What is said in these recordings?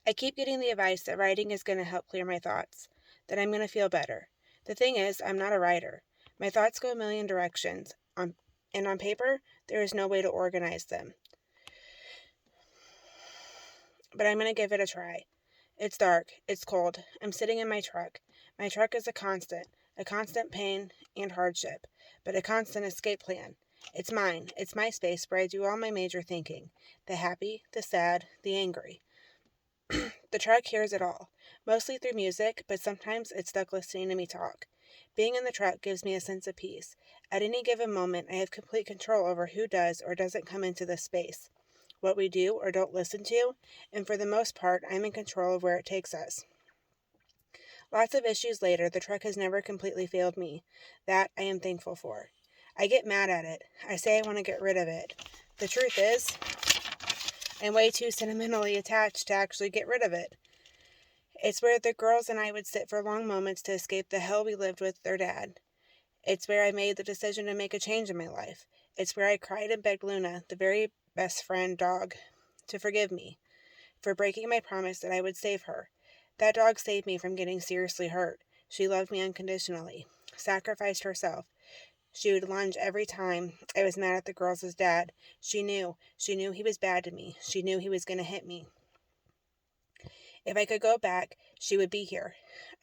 I keep getting the advice that writing is going to help clear my thoughts, that I'm going to feel better. The thing is, I'm not a writer. My thoughts go a million directions, and on paper, there is no way to organize them. But I'm going to give it a try. It's dark. It's cold. I'm sitting in my truck. My truck is a constant pain and hardship, but a constant escape plan. It's mine. It's my space where I do all my major thinking. The happy, the sad, the angry. The truck hears it all, mostly through music, but sometimes it's stuck listening to me talk. Being in the truck gives me a sense of peace. At any given moment, I have complete control over who does or doesn't come into this space, what we do or don't listen to, and for the most part, I'm in control of where it takes us. Lots of issues later, the truck has never completely failed me. That I am thankful for. I get mad at it. I say I want to get rid of it. The truth is, I'm way too sentimentally attached to actually get rid of it. It's where the girls and I would sit for long moments to escape the hell we lived with their dad. It's where I made the decision to make a change in my life. It's where I cried and begged Luna, the very best friend dog, to forgive me for breaking my promise that I would save her. That dog saved me from getting seriously hurt. She loved me unconditionally, sacrificed herself. She would lunge every time I was mad at the girls' dad. She knew he was bad to me. She knew he was going to hit me. If I could go back, she would be here.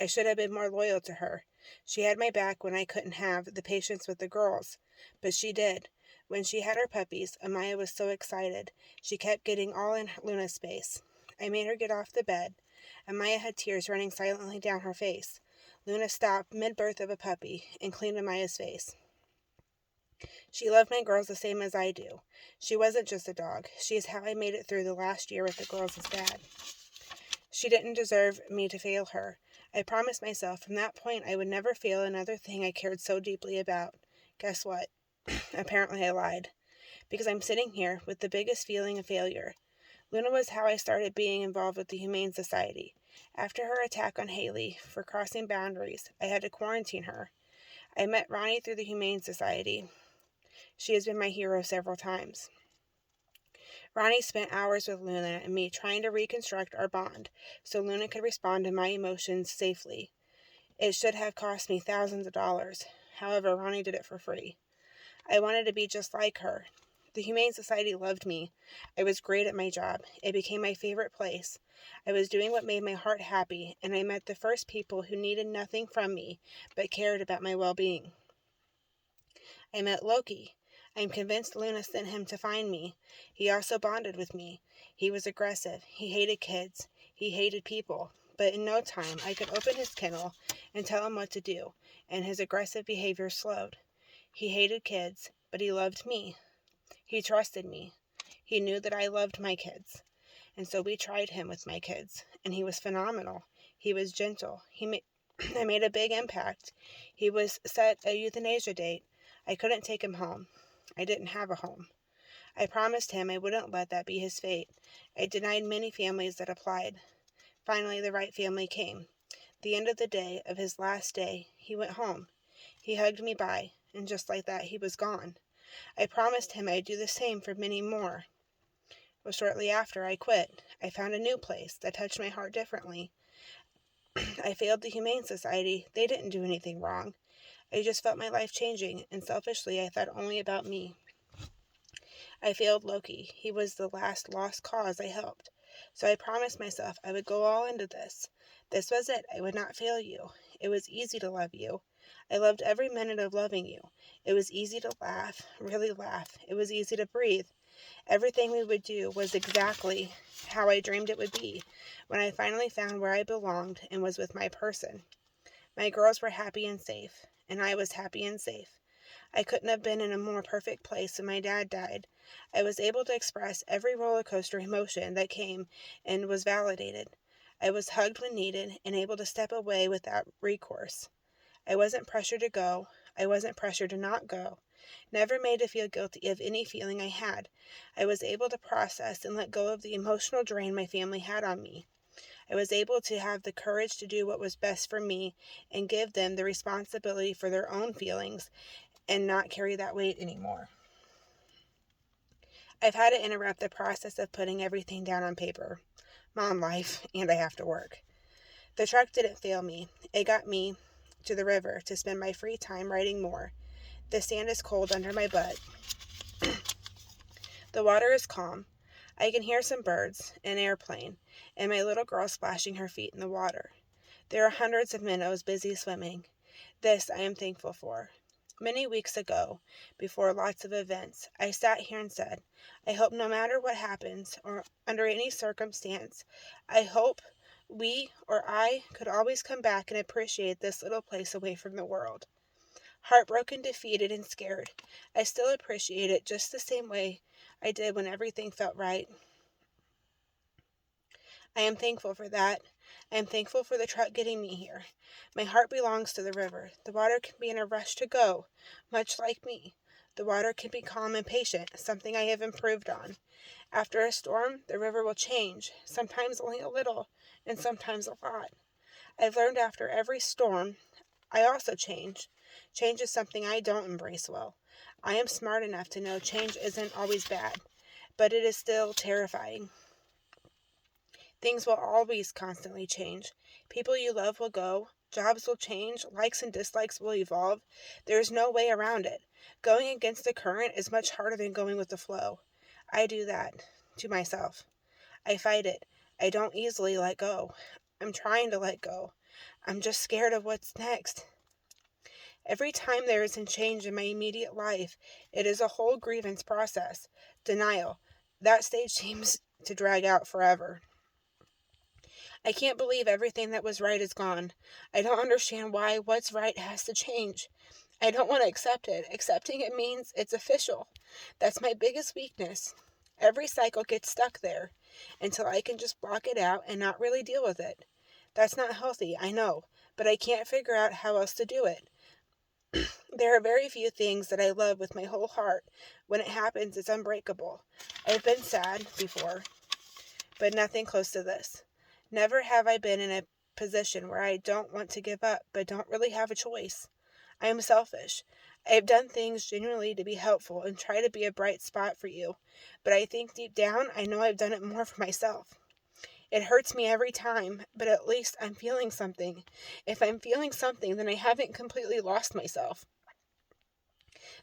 I should have been more loyal to her. She had my back when I couldn't have the patience with the girls, but she did. When she had her puppies, Amaya was so excited. She kept getting all in Luna's space. I made her get off the bed. Amaya had tears running silently down her face. Luna stopped mid-birth of a puppy and cleaned Amaya's face. She loved my girls the same as I do. She wasn't just a dog. She is how I made it through the last year with the girls' dad. She didn't deserve me to fail her. I promised myself from that point I would never fail another thing I cared so deeply about. Guess what? Apparently I lied. Because I'm sitting here with the biggest feeling of failure. Luna was how I started being involved with the Humane Society. After her attack on Haley for crossing boundaries, I had to quarantine her. I met Ronnie through the Humane Society. She has been my hero several times. Ronnie spent hours with Luna and me trying to reconstruct our bond so Luna could respond to my emotions safely. It should have cost me thousands of dollars. However, Ronnie did it for free. I wanted to be just like her. The Humane Society loved me. I was great at my job. It became my favorite place. I was doing what made my heart happy, and I met the first people who needed nothing from me but cared about my well-being. I met Loki. I'm convinced Luna sent him to find me. He also bonded with me. He was aggressive. He hated kids. He hated people. But in no time, I could open his kennel and tell him what to do, and his aggressive behavior slowed. He hated kids, but he loved me. He trusted me. He knew that I loved my kids. And so we tried him with my kids, and he was phenomenal. He was gentle. I made a big impact. He was set a euthanasia date. I couldn't take him home. I didn't have a home. I promised him I wouldn't let that be his fate. I denied many families that applied. Finally, the right family came. The end of the day, of his last day, he went home. He hugged me bye, and just like that, he was gone. I promised him I'd do the same for many more. Well, shortly after, I quit. I found a new place that touched my heart differently. I failed the Humane Society. They didn't do anything wrong. I just felt my life changing, and selfishly I thought only about me. I failed Loki. He was the last lost cause I helped. So I promised myself I would go all into this. This was it. I would not fail you. It was easy to love you. I loved every minute of loving you. It was easy to laugh, really laugh. It was easy to breathe. Everything we would do was exactly how I dreamed it would be when I finally found where I belonged and was with my person. My girls were happy and safe, and I was happy and safe. I couldn't have been in a more perfect place when my dad died. I was able to express every roller coaster emotion that came and was validated. I was hugged when needed and able to step away without recourse. I wasn't pressured to go. I wasn't pressured to not go. Never made to feel guilty of any feeling I had. I was able to process and let go of the emotional drain my family had on me. I was able to have the courage to do what was best for me and give them the responsibility for their own feelings and not carry that weight anymore. I've had to interrupt the process of putting everything down on paper. Mom life, and I have to work. The truck didn't fail me. It got me to the river to spend my free time writing more. The sand is cold under my butt. The water is calm. I can hear some birds, an airplane, and my little girl splashing her feet in the water. There are hundreds of minnows busy swimming. This I am thankful for. Many weeks ago, before lots of events, I sat here and said, I hope no matter what happens, or under any circumstance, I hope we or I could always come back and appreciate this little place away from the world. Heartbroken, defeated, and scared, I still appreciate it just the same way I did when everything felt right. I am thankful for that. I am thankful for the truck getting me here. My heart belongs to the river. The water can be in a rush to go, much like me. The water can be calm and patient, something I have improved on. After a storm, the river will change, sometimes only a little, and sometimes a lot. I've learned after every storm, I also change. Change is something I don't embrace well. I am smart enough to know change isn't always bad, but it is still terrifying. Things will always constantly change. People you love will go. Jobs will change. Likes and dislikes will evolve. There is no way around it. Going against the current is much harder than going with the flow. I do that to myself. I fight it. I don't easily let go. I'm trying to let go. I'm just scared of what's next. Every time there is a change in my immediate life, it is a whole grievance process. Denial. That stage seems to drag out forever. I can't believe everything that was right is gone. I don't understand why what's right has to change. I don't want to accept it. Accepting it means it's official. That's my biggest weakness. Every cycle gets stuck there until I can just block it out and not really deal with it. That's not healthy, I know, but I can't figure out how else to do it. There are very few things that I love with my whole heart. When it happens, it's unbreakable. I've been sad before, but nothing close to this. Never have I been in a position where I don't want to give up, but don't really have a choice. I am selfish. I have done things genuinely to be helpful and try to be a bright spot for you, but I think deep down I know I've done it more for myself. It hurts me every time, but at least I'm feeling something. If I'm feeling something, then I haven't completely lost myself.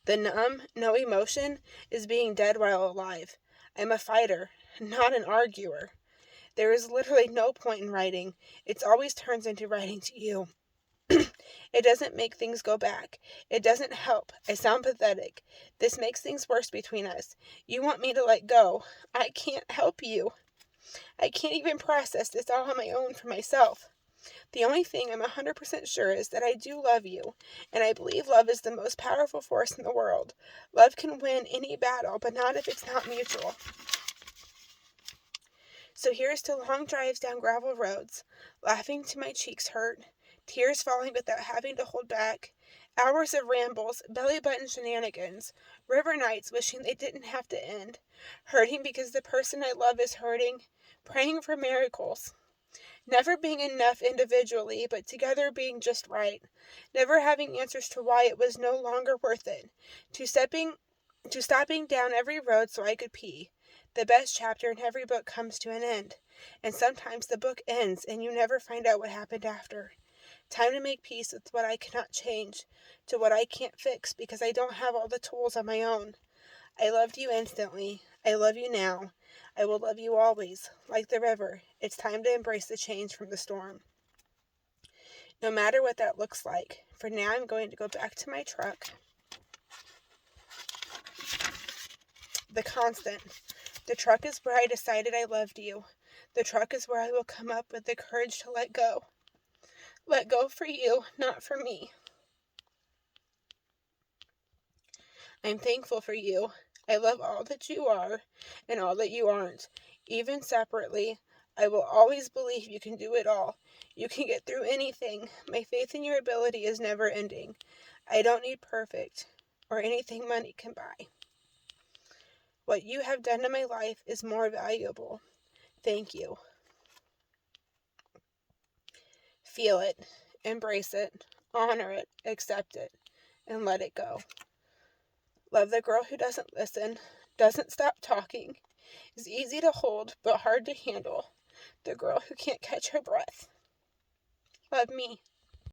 The numb, no emotion is being dead while alive. I'm a fighter, not an arguer. There is literally no point in writing. It always turns into writing to you. It doesn't make things go back. It doesn't help. I sound pathetic. This makes things worse between us. You want me to let go. I can't help you. I can't even process this all on my own for myself. The only thing I'm 100% sure is that I do love you, and I believe love is the most powerful force in the world. Love can win any battle, but not if it's not mutual. So here's to long drives down gravel roads, laughing till my cheeks hurt, tears falling without having to hold back, hours of rambles, belly-button shenanigans, river nights wishing they didn't have to end, hurting because the person I love is hurting, praying for miracles. Never being enough individually, but together being just right. Never having answers to why it was no longer worth it. To stopping down every road so I could pee. The best chapter in every book comes to an end. And sometimes the book ends and you never find out what happened after. Time to make peace with what I cannot change, to what I can't fix because I don't have all the tools on my own. I loved you instantly. I love you now. I will love you always. Like the river, it's time to embrace the change from the storm. No matter what that looks like. For now, I'm going to go back to my truck. The constant. The truck is where I decided I loved you. The truck is where I will come up with the courage to let go. Let go for you, not for me. I'm thankful for you. I love all that you are and all that you aren't. Even separately, I will always believe you can do it all. You can get through anything. My faith in your ability is never ending. I don't need perfect or anything money can buy. What you have done in my life is more valuable. Thank you. Feel it, embrace it, honor it, accept it, and let it go. Love the girl who doesn't listen, doesn't stop talking, is easy to hold but hard to handle. the girl who can't catch her breath. Love me.